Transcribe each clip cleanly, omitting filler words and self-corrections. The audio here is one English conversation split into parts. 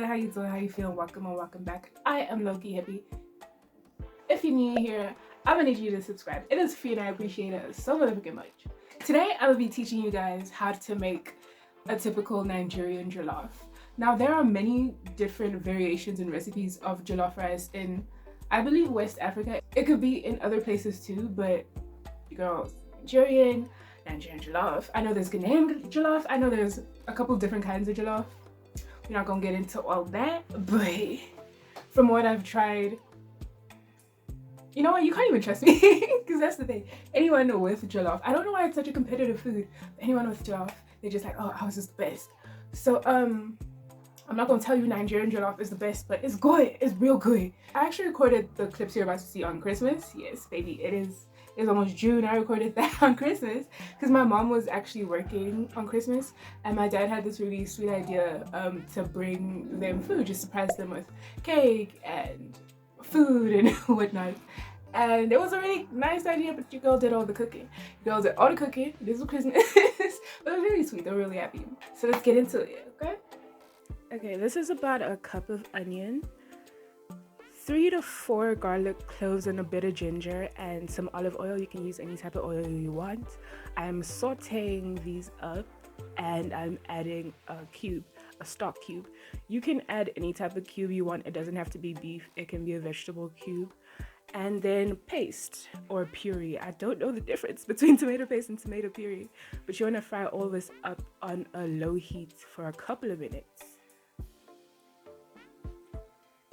how you doing, how you feeling? Welcome and welcome back. I am Loki Hippy. If you're new here, I'm gonna need you to subscribe. It is free and I appreciate it so very much. Today I will be teaching you guys how to make a typical Nigerian jollof. Now there are many different variations and recipes of jollof rice in, I believe, West Africa. It could be in other places too, but girls, Nigerian jollof. I know there's Ghanaian jollof. I know there's a couple different kinds of jollof. We're not gonna get into all that, but from what I've tried, you know what, you can't even trust me because that's the thing. Anyone with jollof, I don't know why it's such a competitive food, but anyone with jollof, they're just like, oh, ours is the best. So I'm not gonna tell you Nigerian jollof is the best, but it's good. It's real good. I actually recorded the clips you're about to see on Christmas. Yes, baby, it's almost June. I recorded that on Christmas because my mom was actually working on Christmas and my dad had this really sweet idea to bring them food, just surprise them with cake and food and whatnot. And it was a really nice idea, but your girl did all the cooking. Your girl did all the cooking. This was Christmas. But it was really sweet. They were really happy. So let's get into it, okay? Okay, this is about a cup of onion, 3 to 4 garlic cloves and a bit of ginger and some olive oil. You can use any type of oil you want. I'm sauteing these up and I'm adding a stock cube. You can add any type of cube you want. It doesn't have to be beef. It can be a vegetable cube. And then paste or puree. I don't know the difference between tomato paste and tomato puree, but you want to fry all this up on a low heat for a couple of minutes.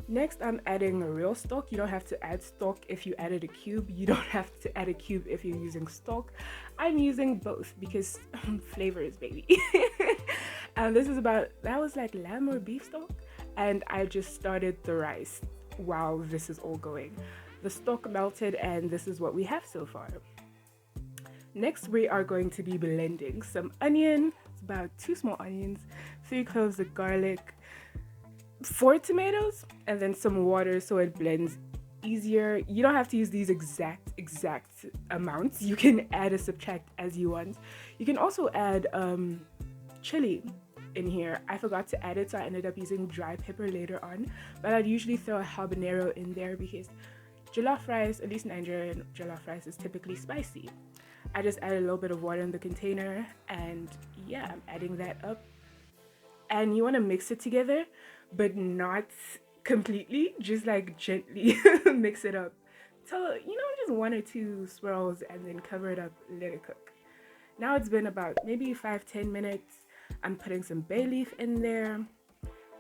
Next, I'm adding a real stock. You don't have to add stock if you added a cube. You don't have to add a cube if you're using stock. I'm using both because flavors, baby. And this is that was like lamb or beef stock. And I just started the rice while this is all going. The stock melted and this is what we have so far. Next, we are going to be blending some onion. It's about 2 small onions, 3 cloves of garlic, 4 tomatoes, and then some water so it blends easier. You don't have to use these exact amounts. You can add or subtract as you want. You can also add chili in here. I forgot to add it, so I ended up using dry pepper later on, but I'd usually throw a habanero in there because jollof rice, at least Nigerian jollof rice, is typically spicy. I just added a little bit of water in the container and yeah, I'm adding that up. And you want to mix it together, but not completely, just like gently mix it up. So, just 1 or 2 swirls and then cover it up, let it cook. Now it's been about maybe 5-10 minutes. I'm putting some bay leaf in there,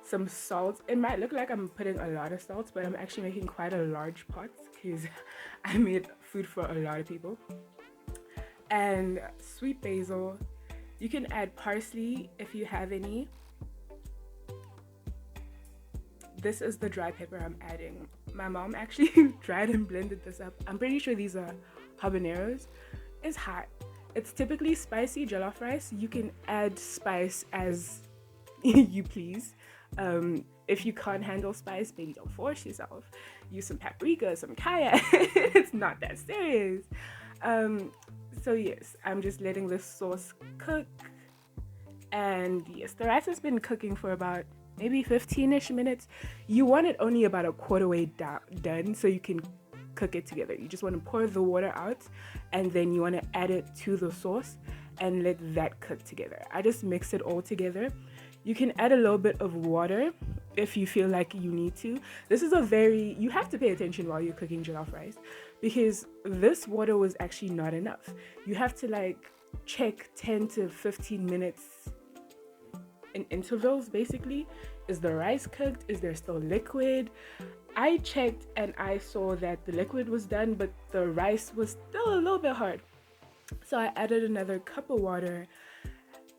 some salt. It might look like I'm putting a lot of salt, but I'm actually making quite a large pot because I made food for a lot of people. And sweet basil. You can add parsley if you have any. This is the dry pepper I'm adding. My mom actually dried and blended this up. I'm pretty sure these are habaneros. It's hot. It's typically spicy jollof rice. You can add spice as you please. If you can't handle spice, maybe don't force yourself. Use some paprika, some cayenne. It's not that serious. So yes, I'm just letting this sauce cook. And yes, the rice has been cooking for about maybe 15-ish minutes. You want it only about a quarter way done so you can cook it together. You just want to pour the water out and then you want to add it to the sauce and let that cook together. I just mix it all together. You can add a little bit of water if you feel like you need to. This is you have to pay attention while you're cooking jollof rice because this water was actually not enough. You have to check 10 to 15 minutes in intervals, basically. Is the rice cooked? Is there still liquid? I checked and I saw that the liquid was done, but the rice was still a little bit hard. So I added another cup of water,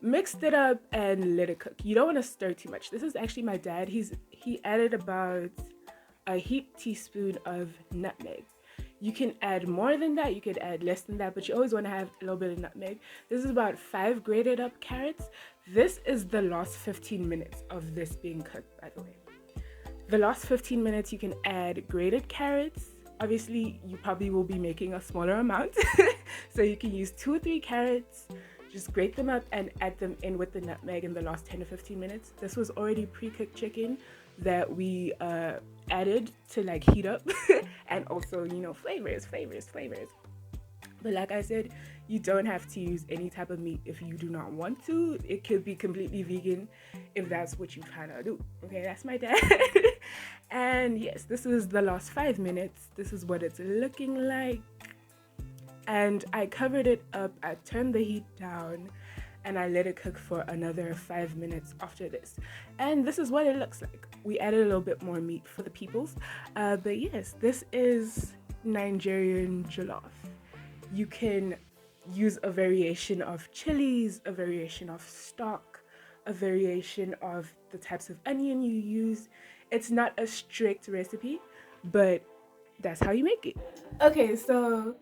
mixed it up, and let it cook. You don't want to stir too much. This is actually my dad. He added about a heaped teaspoon of nutmeg. You can add more than that, you could add less than that, but you always want to have a little bit of nutmeg. This is about 5 grated up carrots. This is the last 15 minutes of this being cooked, by the way. The last 15 minutes you can add grated carrots. Obviously, you probably will be making a smaller amount. So you can use 2 or 3 carrots, just grate them up and add them in with the nutmeg in the last 10 to 15 minutes. This was already pre-cooked chicken, that we added to like heat up and also, you know, flavors. But like I said, you don't have to use any type of meat if you do not want to. It could be completely vegan if that's what you kind of do. Okay, that's my dad. And yes, this is the last 5 minutes. This is what it's looking like. And I covered it up. I turned the heat down and I let it cook for another 5 minutes after this. And this is what it looks like. We added a little bit more meat for the peoples. But yes, this is Nigerian Jollof. You can use a variation of chilies, a variation of stock, a variation of the types of onion you use. It's not a strict recipe, but that's how you make it. Okay, so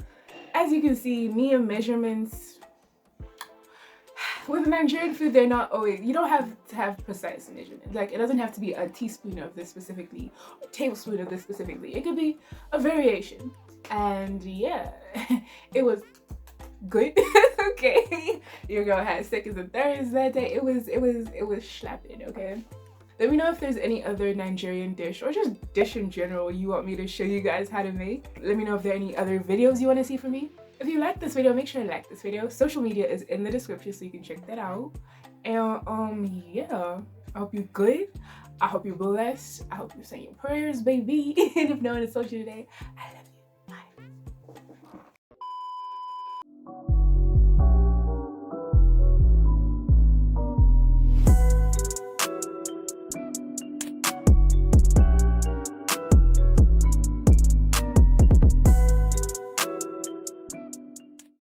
as you can see, me and measurements with Nigerian food, they're not always, you don't have to have precise measurements. Like, it doesn't have to be a teaspoon of this specifically, or a tablespoon of this specifically. It could be a variation. And yeah, it was good. Okay, your girl had seconds and thirds that day. It was slapping. Okay, let me know if there's any other Nigerian dish or just dish in general you want me to show you guys how to make. Let me know if there are any other videos you want to see from me. If you like this video, make sure to like this video. Social media is in the description so you can check that out. And yeah, I hope you're good. I hope you're blessed. I hope you're saying your prayers, baby. And if no one has told you today, I